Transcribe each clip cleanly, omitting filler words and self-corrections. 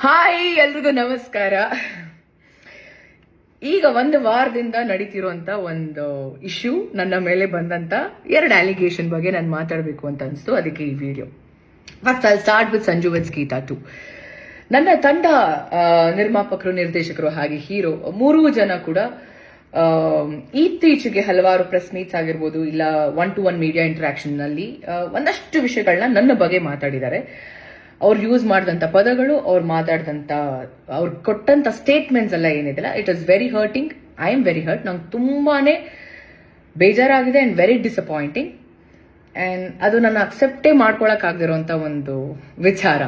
Hi, ಎಲ್ರಿಗೂ ನಮಸ್ಕಾರ. ಈಗ ಒಂದು ವಾರದಿಂದ ನಡೀತಿರುವಂತ ಒಂದು ಇಶ್ಯೂ, ನನ್ನ ಮೇಲೆ ಬಂದಂತ 2 ಅಲಿಗೇಷನ್ ಬಗ್ಗೆ ನಾನು ಮಾತಾಡಬೇಕು ಅಂತ ಅನಿಸ್ತು. ಅದಕ್ಕೆ ಈ video. First I start with Sanju with Geetha 2. ನನ್ನ ತಂಡ ನಿರ್ಮಾಪಕರು, ನಿರ್ದೇಶಕರು ಹಾಗೆ ಹೀರೋ 3 ಜನ ಕೂಡ ಇತ್ತೀಚೆಗೆ ಹಲವಾರು ಪ್ರೆಸ್ ಮೀಟ್ಸ್ ಆಗಿರ್ಬೋದು, ಇಲ್ಲ 1-to-1 ಮೀಡಿಯಾ ಇಂಟರಾಕ್ಷನ್ ನಲ್ಲಿ ಒಂದಷ್ಟು ವಿಷಯಗಳನ್ನ ನನ್ನ ಬಗ್ಗೆ ಮಾತಾಡಿದ್ದಾರೆ. ಅವ್ರು ಯೂಸ್ ಮಾಡಿದಂಥ ಪದಗಳು, ಅವ್ರು ಕೊಟ್ಟಂತ ಸ್ಟೇಟ್ಮೆಂಟ್ಸ್ ಎಲ್ಲ ಏನಿದೆಲ್ಲ, it is very hurting. I am very hurt. ನಂಗೆ ತುಂಬಾನೇ ಬೇಜಾರಾಗಿದೆ ಅಂಡ್ ವೆರಿ ಡಿಸಪಾಯಿಂಟಿಂಗ್. ಅಂಡ್ ಅದು ನನ್ನ ಅಕ್ಸೆಪ್ಟೇ ಮಾಡ್ಕೊಳಕ್ಕಾಗದಿರುವಂತ ಒಂದು ವಿಚಾರ.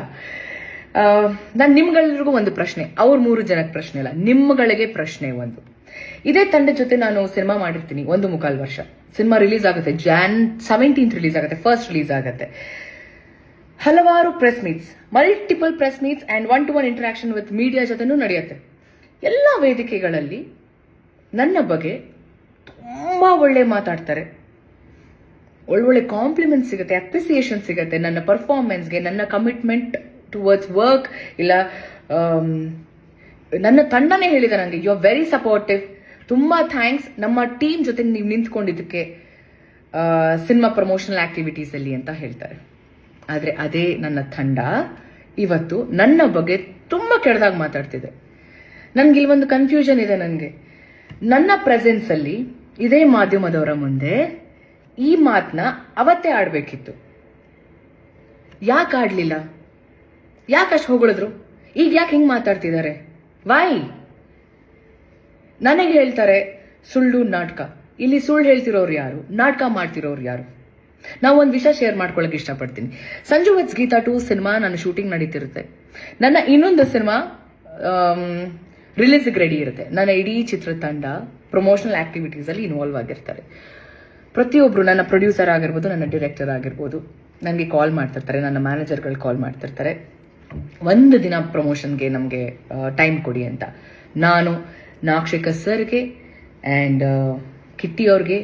ನಾನು ನಿಮ್ಗೆಲ್ರಿಗೂ ಒಂದು ಪ್ರಶ್ನೆ, ಅವ್ರ 3 ಜನಕ್ಕೆ ಪ್ರಶ್ನೆ ಇಲ್ಲ, ನಿಮ್ಗಳಿಗೆ ಪ್ರಶ್ನೆ ಒಂದು. ಇದೇ ತಂಡ ಜೊತೆ ನಾನು ಸಿನಿಮಾ ಮಾಡಿರ್ತೀನಿ 1.25 ವರ್ಷ. ಸಿನಿಮಾ ರಿಲೀಸ್ ಆಗುತ್ತೆ Jan 17th ರಿಲೀಸ್ ಆಗುತ್ತೆ, ಫಸ್ಟ್ ರಿಲೀಸ್ ಆಗುತ್ತೆ. ಹಲವಾರು press meets, multiple press meets and 1-to-1 interaction with media ಜೊತೆನೂ ನಡೆಯುತ್ತೆ. ಎಲ್ಲ ವೇದಿಕೆಗಳಲ್ಲಿ ನನ್ನ ಬಗ್ಗೆ ತುಂಬಾ ಒಳ್ಳೆ ಮಾತಾಡ್ತಾರೆ, ಒಳ್ಳೊಳ್ಳೆ ಕಾಂಪ್ಲಿಮೆಂಟ್ ಸಿಗುತ್ತೆ, ಅಪ್ರಿಸಿಯೇಷನ್ ಸಿಗುತ್ತೆ ನನ್ನ ಪರ್ಫಾರ್ಮೆನ್ಸ್ಗೆ, ನನ್ನ ಕಮಿಟ್ಮೆಂಟ್ ಟುವರ್ಡ್ಸ್ ವರ್ಕ್. ಇಲ್ಲ ನನ್ನ ತಂಡನೇ ಹೇಳಿದೆ ನನಗೆ, ಯು ಆರ್ ವೆರಿ ಸಪೋರ್ಟಿವ್, ತುಂಬಾ ಥ್ಯಾಂಕ್ಸ್ ನಮ್ಮ ಟೀಮ್ ಜೊತೆ ನೀವು ನಿಂತ್ಕೊಂಡಿದ್ದಕ್ಕೆ ಸಿನಿಮಾ ಪ್ರಮೋಷನಲ್ ಆಕ್ಟಿವಿಟೀಸ್ ಅಲ್ಲಿ ಅಂತ ಹೇಳ್ತಾರೆ. ಆದ್ರೆ ಅದೇ ನನ್ನ ತಂಡ ಇವತ್ತು ನನ್ನ ಬಗ್ಗೆ ತುಂಬಾ ಕೆಟ್ಟದಾಗಿ ಮಾತಾಡ್ತಿದೆ. ನನ್ಗೆ ಇಲ್ಲಿ ಒಂದು ಕನ್ಫ್ಯೂಷನ್ ಇದೆ. ನನಗೆ ನನ್ನ ಪ್ರೆಸೆನ್ಸ್ ಅಲ್ಲಿ ಇದೇ ಮಾಧ್ಯಮದವರ ಮುಂದೆ ಈ ಮಾತನ್ನ ಅವತ್ತೇ ಆಡ್ಬೇಕಿತ್ತು. ಯಾಕೆ ಆಡ್ಲಿಲ್ಲ? ಯಾಕೆ ಅಷ್ಟು ಹೊಗಳಿದ್ರು? ಈಗ ಯಾಕೆ ಹಿಂಗ್ ಮಾತಾಡ್ತಿದ್ದಾರೆ? ವೈ? ನನಗೆ ಹೇಳ್ತಾರೆ ಸುಳ್ಳು ನಾಟಕ. ಇಲ್ಲಿ ಸುಳ್ಳು ಹೇಳ್ತಿರೋರು ಯಾರು? ನಾಟಕ ಮಾಡ್ತಿರೋರು ಯಾರು? ನಾವು ಒಂದು ವಿಷಯ ಶೇರ್ ಮಾಡ್ಕೊಳಕ್ ಇಷ್ಟಪಡ್ತೀನಿ. ಸಂಜು ವಿತ್ ಗೀತಾ 2 ಸಿನಿಮಾ ನನ್ನ ಶೂಟಿಂಗ್ ನಡೀತಿರುತ್ತೆ. ನನ್ನ ಇನ್ನೊಂದು ಸಿನಿಮಾ ರಿಲೀಸ್ಗೆ ರೆಡಿ ಇರುತ್ತೆ. ನನ್ನ ಇಡೀ ಚಿತ್ರತಂಡ ಪ್ರಮೋಷನಲ್ ಆಕ್ಟಿವಿಟೀಸ್ ಅಲ್ಲಿ ಇನ್ವಾಲ್ವ್ ಆಗಿರ್ತಾರೆ. ಪ್ರತಿಯೊಬ್ರು, ನನ್ನ ಪ್ರೊಡ್ಯೂಸರ್ ಆಗಿರ್ಬೋದು, ನನ್ನ ಡೈರೆಕ್ಟರ್ ಆಗಿರ್ಬೋದು, ನನಗೆ ಕಾಲ್ ಮಾಡ್ತಿರ್ತಾರೆ, ನನ್ನ ಮ್ಯಾನೇಜರ್ಗಳು ಕಾಲ್ ಮಾಡ್ತಿರ್ತಾರೆ, ಒಂದು ದಿನ ಪ್ರಮೋಷನ್ಗೆ ನಮಗೆ ಟೈಮ್ ಕೊಡಿ ಅಂತ. ನಾನು ನಾಕ್ಷಿಕ ಸರ್ಗೆ ಅಂಡ್ ಕಿಟ್ಟಿ ಅವ್ರಿಗೆ,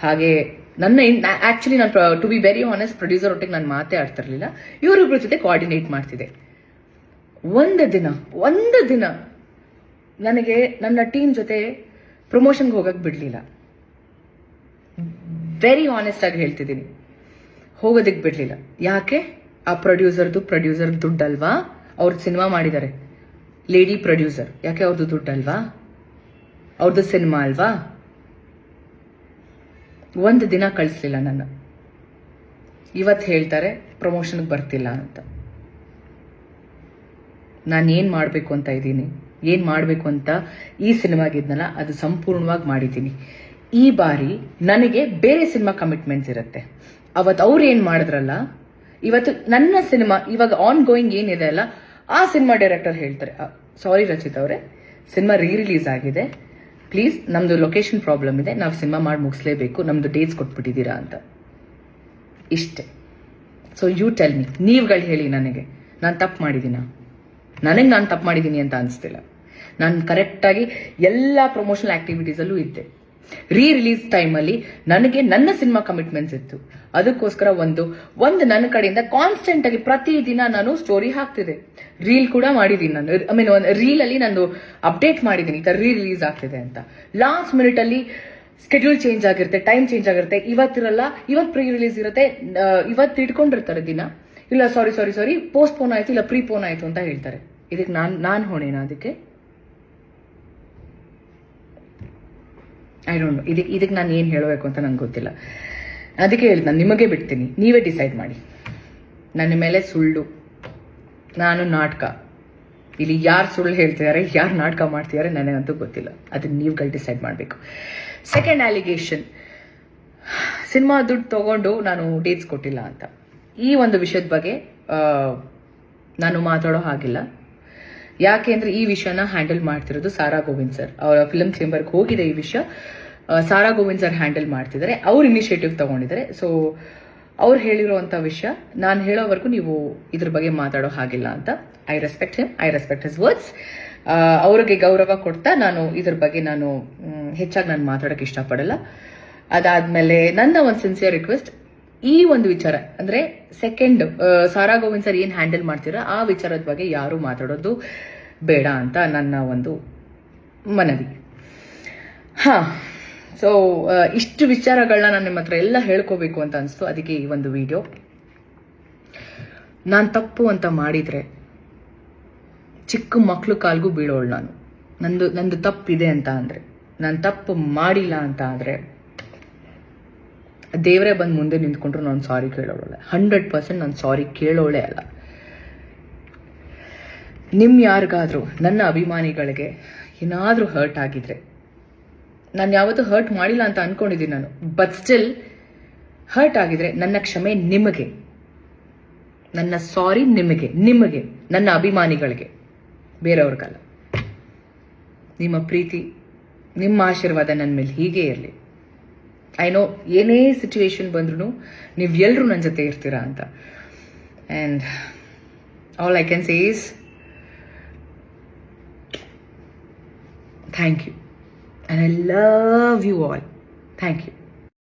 ಹಾಗೆ ನನ್ನ ಆಕ್ಚುಲಿ ನಾನು to be very honest producer ಒಟ್ಟಿಗೆ ನಾನು ಮಾತೇ ಆಡ್ತಿರ್ಲಿಲ್ಲ, ಇವರಿಬ್ಬರ ಜೊತೆ ಕೋಆರ್ಡಿನೇಟ್ ಮಾಡ್ತಿದ್ದೆ. ಒಂದು ದಿನ ನನಗೆ ನನ್ನ ಟೀಮ್ ಜೊತೆ ಪ್ರಮೋಷನ್ಗೆ ಹೋಗಕ್ ಬಿಡ್ಲಿಲ್ಲ. ವೆರಿ ಆನೆಸ್ಟ್ ಆಗಿ ಹೇಳ್ತಿದ್ದೀನಿ, ಹೋಗೋದಕ್ಕೆ ಬಿಡ್ಲಿಲ್ಲ. ಯಾಕೆ? ಆ ಪ್ರೊಡ್ಯೂಸರ್ ದುಡ್ಡಲ್ವಾ? ಅವ್ರದ್ದು ಸಿನಿಮಾ ಮಾಡಿದ್ದಾರೆ, ಲೇಡಿ ಪ್ರೊಡ್ಯೂಸರ್. ಯಾಕೆ? ಅವ್ರದ್ದು ದುಡ್ಡಲ್ವಾ? ಅವ್ರದ್ದು ಸಿನಿಮಾ ಅಲ್ವಾ? ಒಂದು ದಿನ ಕಳಿಸ್ಲಿಲ್ಲ ನನ್ನ. ಇವತ್ತು ಹೇಳ್ತಾರೆ ಪ್ರಮೋಷನ್ಗೆ ಬರ್ತಿಲ್ಲ ಅಂತ. ನಾನು ಏನ್ ಮಾಡಬೇಕು ಅಂತ ಇದ್ದೀನಿ, ಏನ್ ಮಾಡಬೇಕು ಅಂತ ಈ ಸಿನಿಮಾಗಿದ್ನಲ್ಲ ಅದು ಸಂಪೂರ್ಣವಾಗಿ ಮಾಡಿದ್ದೀನಿ. ಈ ಬಾರಿ ನನಗೆ ಬೇರೆ ಸಿನಿಮಾ ಕಮಿಟ್ಮೆಂಟ್ಸ್ ಇರುತ್ತೆ. ಅವತ್ತು ಅವ್ರು ಏನ್ ಮಾಡಿದ್ರಲ್ಲ, ಇವತ್ತು ನನ್ನ ಸಿನಿಮಾ ಇವಾಗ ಆನ್ ಗೋಯಿಂಗ್ ಏನಿದೆ ಅಲ್ಲ, ಆ ಸಿನಿಮಾ ಡೈರೆಕ್ಟರ್ ಹೇಳ್ತಾರೆ, ಸಾರಿ ರಚಿತ್ ಅವರೇ, ಸಿನಿಮಾ ರಿಲೀಸ್ ಆಗಿದೆ, ಪ್ಲೀಸ್ ನಮ್ದು ಲೊಕೇಶನ್ ಪ್ರಾಬ್ಲಮ್ ಇದೆ, ನಾವು ಸಿನಿಮಾ ಮಾಡಿ ಮುಗಿಸ್ಲೇಬೇಕು, ನಮ್ದು ಡೇಟ್ಸ್ ಕೊಟ್ಬಿಟ್ಟಿದ್ದೀರಾ ಅಂತ. ಇಷ್ಟೇ. ಸೊ ಯು ಟೆಲ್ ಮಿ, ನೀವುಗಳು ಹೇಳಿ ನನಗೆ, ನಾನು ತಪ್ಪು ಮಾಡಿದ್ದೀನ? ನನಗೆ ನಾನು ತಪ್ಪು ಮಾಡಿದ್ದೀನಿ ಅಂತ ಅನಿಸ್ತಿಲ್ಲ. ನಾನು ಕರೆಕ್ಟಾಗಿ ಎಲ್ಲ ಪ್ರಮೋಷನಲ್ ಆಕ್ಟಿವಿಟೀಸಲ್ಲೂ ಇದ್ದೆ. ರಿಲೀಸ್ ಟೈಮಲ್ಲಿ ನನಗೆ ನನ್ನ ಸಿನಿಮಾ ಕಮಿಟ್ಮೆಂಟ್ಸ್ ಇತ್ತು. ಅದಕ್ಕೋಸ್ಕರ ಒಂದು ನನ್ನ ಕಡೆಯಿಂದ ಕಾನ್ಸ್ಟೆಂಟ್ ಆಗಿ ಪ್ರತಿದಿನ ನಾನು ಸ್ಟೋರಿ ಹಾಕ್ತಿದ್ದೆ, ರೀಲ್ ಕೂಡ ಮಾಡಿದ್ದೀನಿ. ನಾನು ಒಂದು ರೀಲ್ ಅಲ್ಲಿ ನಾನು ಅಪ್ಡೇಟ್ ಮಾಡಿದ್ದೀನಿ, ಈ ತರ ರಿಲೀಸ್ ಆಗ್ತಿದೆ ಅಂತ. ಲಾಸ್ಟ್ ಮಿನಿಟ್ ಅಲ್ಲಿ ಸ್ಕೆಡ್ಯೂಲ್ ಚೇಂಜ್ ಆಗಿರುತ್ತೆ, ಟೈಮ್ ಚೇಂಜ್ ಆಗಿರುತ್ತೆ, ಇವತ್ತಿರಲ್ಲ, ಇವತ್ತು ಪ್ರೀ ರಿಲೀಸ್ ಇರುತ್ತೆ, ಇವತ್ತು ಇಟ್ಕೊಂಡಿರ್ತಾರೆ ದಿನ, ಇಲ್ಲ ಸಾರಿ ಪೋಸ್ಟ್ಪೋನ್ ಆಯ್ತು, ಇಲ್ಲ ಪ್ರೀಪೋನ್ ಆಯ್ತು ಅಂತ ಹೇಳ್ತಾರೆ. ಇದಕ್ಕೆ ನಾನು ಹೊಣೆನಾ? ಅದಕ್ಕೆ ಐ ಡೋಂಟ್ ನೋ. ಇದಕ್ಕೆ ನಾನು ಏನು ಹೇಳಬೇಕು ಅಂತ ನಂಗೆ ಗೊತ್ತಿಲ್ಲ. ಅದಕ್ಕೆ ಹೇಳಿದ್, ನಾನು ನಿಮಗೆ ಬಿಡ್ತೀನಿ, ನೀವೇ ಡಿಸೈಡ್ ಮಾಡಿ. ನನ್ನ ಮೇಲೆ ಸುಳ್ಳು, ನಾನು ನಾಟಕ. ಇಲ್ಲಿ ಯಾರು ಸುಳ್ಳು ಹೇಳ್ತಿದ್ದಾರೆ, ಯಾರು ನಾಟಕ ಮಾಡ್ತಿದ್ದಾರೆ ನನಗಂತೂ ಗೊತ್ತಿಲ್ಲ. ಅದನ್ನ ನೀವುಗಳು ಡಿಸೈಡ್ ಮಾಡಬೇಕು. ಸೆಕೆಂಡ್ ಅಲಿಗೇಷನ್, ಸಿನಿಮಾ ದುಡ್ಡು ತಗೊಂಡು ನಾನು ಡೇಟ್ಸ್ ಕೊಟ್ಟಿಲ್ಲ ಅಂತ. ಈ ಒಂದು ವಿಷಯದ ಬಗ್ಗೆ ನಾನು ಮಾತಾಡೋ ಹಾಗಿಲ್ಲ. ಯಾಕೆ ಅಂದ್ರೆ ಈ ವಿಷಯನ ಹ್ಯಾಂಡಲ್ ಮಾಡ್ತಿರೋದು ಸಾರಾ ಗೋವಿಂದ್ ಸರ್. ಅವರ ಫಿಲ್ಮ್ ಚೇಂಬರ್ಗೆ ಹೋಗಿದೆ ಈ ವಿಷಯ. ಸಾರಾ ಗೋವಿಂದ್ ಸರ್ ಹ್ಯಾಂಡಲ್ ಮಾಡ್ತಿದ್ದಾರೆ, ಅವ್ರು ಇನಿಷಿಯೇಟಿವ್ ತಗೊಂಡಿದ್ದಾರೆ. ಸೊ ಅವ್ರು ಹೇಳಿರುವಂತ ವಿಷಯ ನಾನು ಹೇಳೋವರೆಗೂ ನೀವು ಇದ್ರ ಬಗ್ಗೆ ಮಾತಾಡೋ ಹಾಗಿಲ್ಲ ಅಂತ. I respect him, I respect his words. ಅವ್ರಿಗೆ ಗೌರವ ಕೊಡ್ತಾ ನಾನು ಇದ್ರ ಬಗ್ಗೆ ನಾನು ಹೆಚ್ಚಾಗಿ ನಾನು ಮಾತಾಡೋಕೆ ಇಷ್ಟಪಡಲ್ಲ. ಅದಾದ್ಮೇಲೆ ನನ್ನ ಒಂದು ಸಿನ್ಸಿಯರ್ ರಿಕ್ವೆಸ್ಟ್, ಈ ಒಂದು ವಿಚಾರ ಅಂದ್ರೆ ಸೆಕೆಂಡ್ ಸಾರಾ ಗೋವಿಂದ್ ಸರ್ ಏನ್ ಹ್ಯಾಂಡಲ್ ಮಾಡ್ತೀರಾ ಆ ವಿಚಾರದ ಬಗ್ಗೆ ಯಾರು ಮಾತಾಡೋದು ಬೇಡ ಅಂತ ನನ್ನ ಒಂದು ಮನವಿ. ಹಾ, ಸೊ ಇಷ್ಟು ವಿಚಾರಗಳನ್ನ ನಾನು ನಿಮ್ಮ ಹತ್ರ ಎಲ್ಲ ಹೇಳ್ಕೋಬೇಕು ಅಂತ ಅನಿಸ್ತು. ಅದಕ್ಕೆ ಈ ಒಂದು ವಿಡಿಯೋ. ನಾನು ತಪ್ಪು ಅಂತ ಮಾಡಿದ್ರೆ ಚಿಕ್ಕ ಮಕ್ಳು ಕಾಲ್ಗೂ ಬೀಳೋಳು ನಾನು. ನಂದು ತಪ್ಪಿದೆ ಅಂತ ಅಂದ್ರೆ, ನಾನು ತಪ್ಪು ಮಾಡಿಲ್ಲ ಅಂತ ಆದ್ರೆ ದೇವರೇ ಬಂದು ಮುಂದೆ ನಿಂತ್ಕೊಂಡ್ರು ನಾನು ಸಾರಿ ಕೇಳೋಳೆ. 100% ನಾನು ಸಾರಿ ಕೇಳೋಳೆ ಅಲ್ಲ. ಯಾರಿಗಾದ್ರೂ ನನ್ನ ಅಭಿಮಾನಿಗಳಿಗೆ ಏನಾದರೂ ಹರ್ಟ್ ಆಗಿದ್ರೆ, ನಾನು ಯಾವತ್ತೂ ಹರ್ಟ್ ಮಾಡಿಲ್ಲ ಅಂತ ಅನ್ಕೊಂಡಿದ್ದೀನಿ ನಾನು, ಬಟ್ ಸ್ಟಿಲ್ ಹರ್ಟ್ ಆಗಿದ್ರೆ ನನ್ನ ಕ್ಷಮೆ ನಿಮಗೆ, ನನ್ನ ಸಾರಿ ನಿಮಗೆ ನನ್ನ ಅಭಿಮಾನಿಗಳಿಗೆ, ಬೇರೆಯವ್ರಿಗಲ್ಲ. ನಿಮ್ಮ ಪ್ರೀತಿ, ನಿಮ್ಮ ಆಶೀರ್ವಾದ ನನ್ನ ಮೇಲೆ ಹೀಗೆ ಇರಲಿ. ಐ ನೋ ಏನೇ ಸಿಚುವೇಶನ್ ಬಂದ್ರೂ ನೀವೆಲ್ಲರೂ ನನ್ನ ಜೊತೆ ಇರ್ತೀರಾ ಅಂತ. And all I can say is thank you. And I love you all. Thank you.